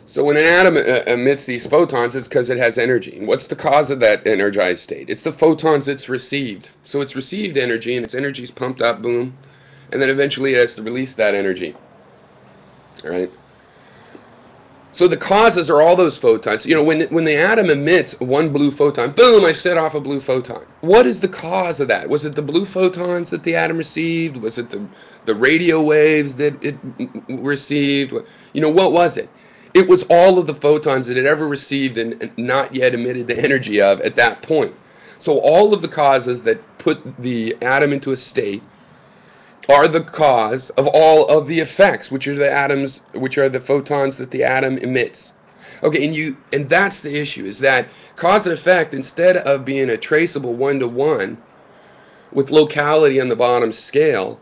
So when an atom emits these photons, it's because it has energy. And what's the cause of that energized state? It's the photons it's received. So it's received energy, and its energy is pumped up, boom, and then eventually it has to release that energy. All right? So the causes are all those photons. You know, when the atom emits one blue photon, boom, I set off a blue photon. What is the cause of that? Was it the blue photons that the atom received? Was it the radio waves that it received? You know, what was it? It was all of the photons that it ever received and not yet emitted the energy of at that point. So all of the causes that put the atom into a state are the cause of all of the effects, which are the photons that the atom emits. Okay, and that's the issue, is that cause and effect, instead of being a traceable one-to-one with locality on the bottom scale,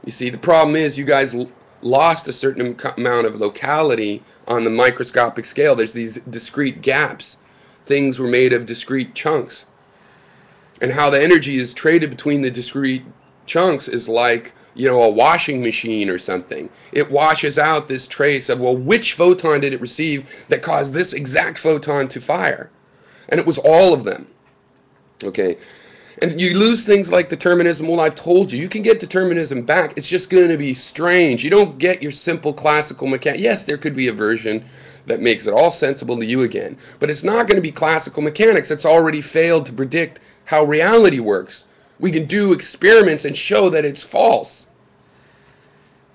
you see, the problem is you guys lost a certain amount of locality on the microscopic scale. There's these discrete gaps. Things were made of discrete chunks. And how the energy is traded between the discrete chunks is like, you know, a washing machine or something. It washes out this trace of, well, which photon did it receive that caused this exact photon to fire? And it was all of them. Okay. And you lose things like determinism. Well, I've told you, you can get determinism back. It's just going to be strange. You don't get your simple classical mechanics. Yes, there could be a version that makes it all sensible to you again. But it's not going to be classical mechanics. It's already failed to predict how reality works. We can do experiments and show that it's false.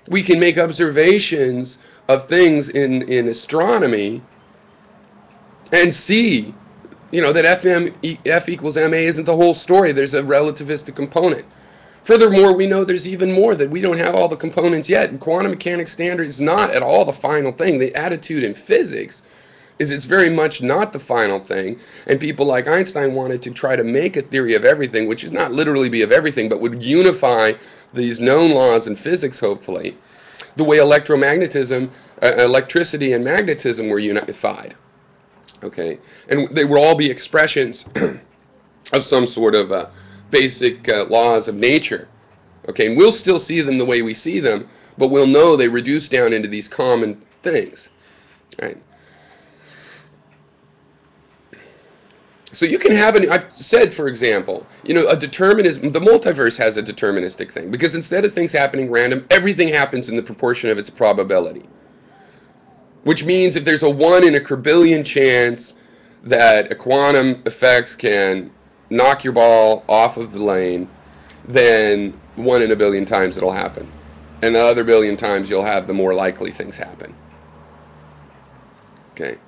We can make observations of things in astronomy and see, you know, that F equals ma isn't the whole story. There's a relativistic component. Furthermore, we know there's even more, that we don't have all the components yet. And quantum mechanics standard is not at all the final thing. The attitude in physics is it's very much not the final thing. And people like Einstein wanted to try to make a theory of everything, which is not literally be of everything, but would unify these known laws in physics, hopefully, the way electromagnetism, electricity and magnetism were unified. Okay, and they will all be expressions of some sort of basic laws of nature. Okay, and we'll still see them the way we see them, but we'll know they reduce down into these common things. Right? So you can have I've said, for example, you know, a determinism, the multiverse has a deterministic thing, because instead of things happening random, everything happens in the proportion of its probability. Which means if there's a 1 in a quadrillion chance that a quantum effects can knock your ball off of the lane, then 1 in a billion times it'll happen. And the other billion times you'll have the more likely things happen. Okay.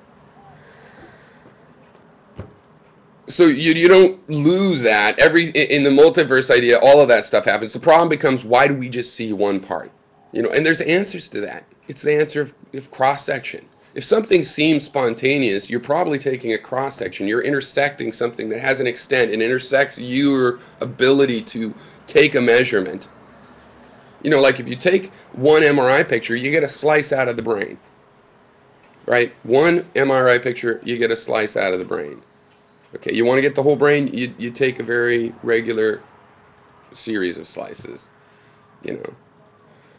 So you don't lose that. In the multiverse idea, all of that stuff happens. The problem becomes, why do we just see one part? You know, and there's answers to that. It's the answer of cross-section. If something seems spontaneous, you're probably taking a cross-section. You're intersecting something that has an extent and intersects your ability to take a measurement. You know, like if you take one MRI picture, you get a slice out of the brain. Right? One MRI picture, you get a slice out of the brain. Okay, you want to get the whole brain, you take a very regular series of slices. You know.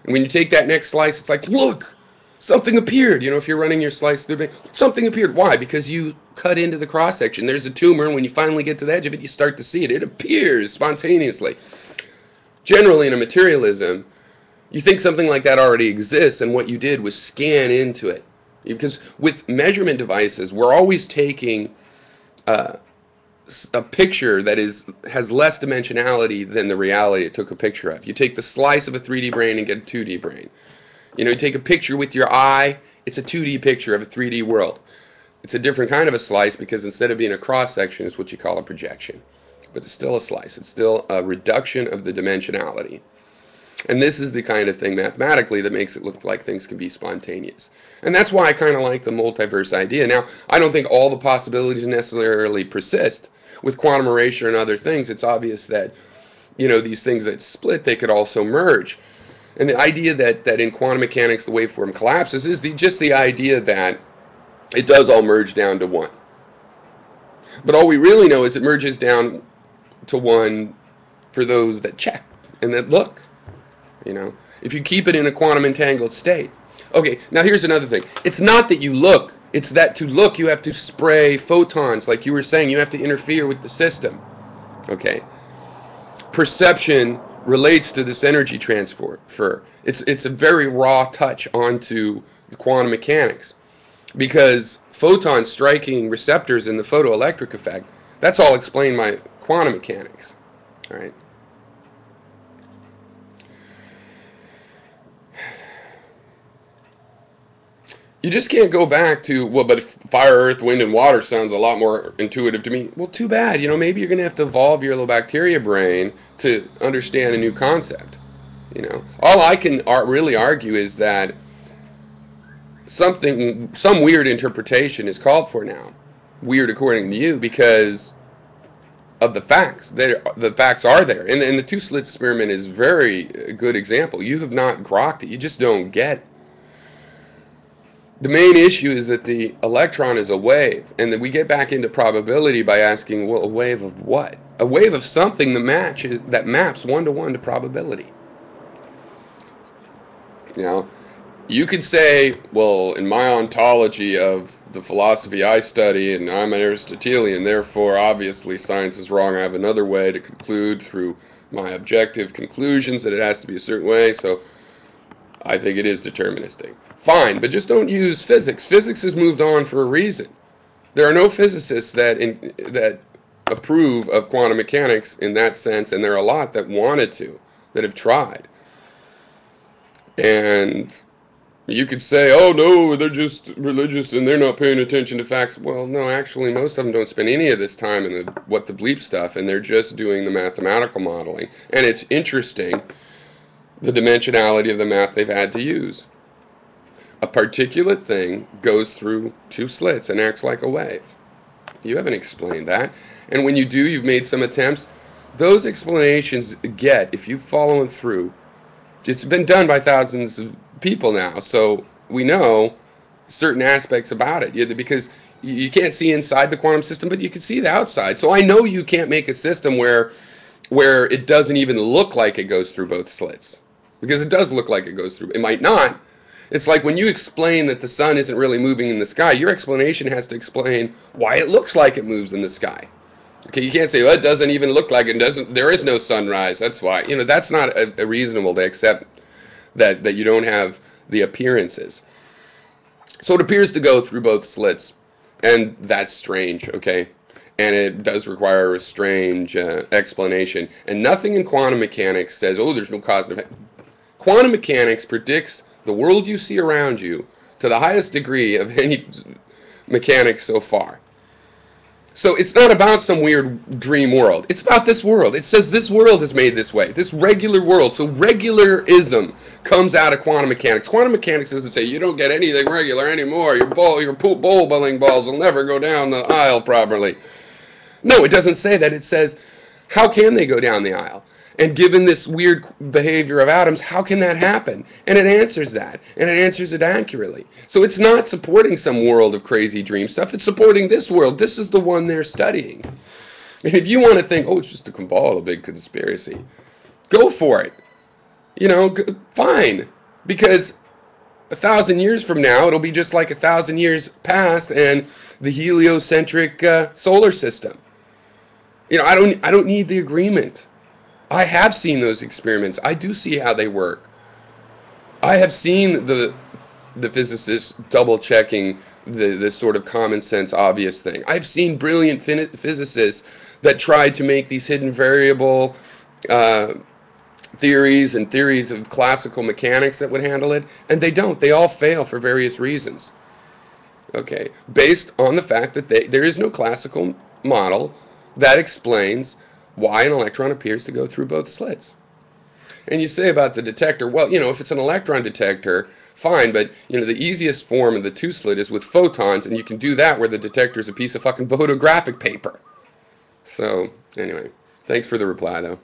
And when you take that next slice, it's like, look, something appeared. You know, if you're running your slice through the brain, something appeared. Why? Because you cut into the cross-section. There's a tumor, and when you finally get to the edge of it, you start to see it. It appears spontaneously. Generally, in a materialism, you think something like that already exists, and what you did was scan into it. Because with measurement devices, we're always taking a picture that has less dimensionality than the reality it took a picture of. You take the slice of a 3D brain and get a 2D brain. You know, you take a picture with your eye, it's a 2D picture of a 3D world. It's a different kind of a slice, because instead of being a cross-section, it's what you call a projection. But it's still a slice. It's still a reduction of the dimensionality. And this is the kind of thing mathematically that makes it look like things can be spontaneous. And that's why I kind of like the multiverse idea. Now, I don't think all the possibilities necessarily persist. With quantum erasure and other things, it's obvious that, you know, these things that split, they could also merge. And the idea that in quantum mechanics the waveform collapses is just the idea that it does all merge down to one. But all we really know is it merges down to one for those that check and that look. You know, if you keep it in a quantum entangled state. Okay, now here's another thing. It's not that you look. It's that to look, you have to spray photons, like you were saying. You have to interfere with the system. Okay? Perception relates to this energy transfer. It's a very raw touch onto quantum mechanics, because photons striking receptors in the photoelectric effect, that's all explained by quantum mechanics. All right? You just can't go back to, well, but fire, earth, wind, and water sounds a lot more intuitive to me. Well, too bad. Maybe you're going to have to evolve your little bacteria brain to understand a new concept. All I can really argue is that some weird interpretation is called for now. Weird according to you, because of the facts. The facts are there. And the two slits experiment is a very good example. You have not grokked it. You just don't get it. The main issue is that the electron is a wave, and that we get back into probability by asking, well, a wave of what? A wave of something that maps one-to-one to probability. You could say, well, in my ontology of the philosophy I study, and I'm an Aristotelian, therefore obviously science is wrong. I have another way to conclude through my objective conclusions that it has to be a certain way, so I think it is deterministic. Fine, but just don't use physics. Physics has moved on for a reason. There are no physicists that approve of quantum mechanics in that sense, and there are a lot that wanted to, that have tried. And you could say, oh no, they're just religious and they're not paying attention to facts. Well, no, actually, most of them don't spend any of this time in the what the bleep stuff, and they're just doing the mathematical modeling. And it's interesting, the dimensionality of the math they've had to use. A particulate thing goes through two slits and acts like a wave. You haven't explained that. And when you do, you've made some attempts. Those explanations if you've followed through, it's been done by thousands of people now, so we know certain aspects about it. Because you can't see inside the quantum system, but you can see the outside. So I know you can't make a system where it doesn't even look like it goes through both slits. Because it does look like it goes through. It might not. It's like when you explain that the sun isn't really moving in the sky, your explanation has to explain why it looks like it moves in the sky. Okay, you can't say, well, it doesn't even look like it. There is no sunrise, that's why. That's not a reasonable to accept that you don't have the appearances. So it appears to go through both slits, and that's strange, okay? And it does require a strange explanation. And nothing in quantum mechanics says, oh, there's no cause and effect. Quantum mechanics predicts the world you see around you to the highest degree of any mechanics so far. So it's not about some weird dream world. It's about this world. It says this world is made this way, this regular world. So regularism comes out of quantum mechanics. Quantum mechanics doesn't say you don't get anything regular anymore. Your bowling balls will never go down the aisle properly. No, it doesn't say that. It says, how can they go down the aisle? And given this weird behavior of atoms, how can that happen? And it answers that, and it answers it accurately. So it's not supporting some world of crazy dream stuff. It's supporting this world. This is the one they're studying. And if you want to think, oh, it's just a cabal, a big conspiracy, go for it. Fine. Because 1,000 years from now, it'll be just like 1,000 years past and the heliocentric solar system. I don't need the agreement. I have seen those experiments. I do see how they work. I have seen the physicists double-checking the sort of common sense obvious thing. I've seen brilliant physicists that tried to make these hidden variable theories and theories of classical mechanics that would handle it, and they don't. They all fail for various reasons. Okay, based on the fact that there is no classical model that explains why an electron appears to go through both slits. And you say about the detector, well, if it's an electron detector, fine, but, the easiest form of the two-slit is with photons, and you can do that where the detector is a piece of fucking photographic paper. So, anyway, thanks for the reply, though.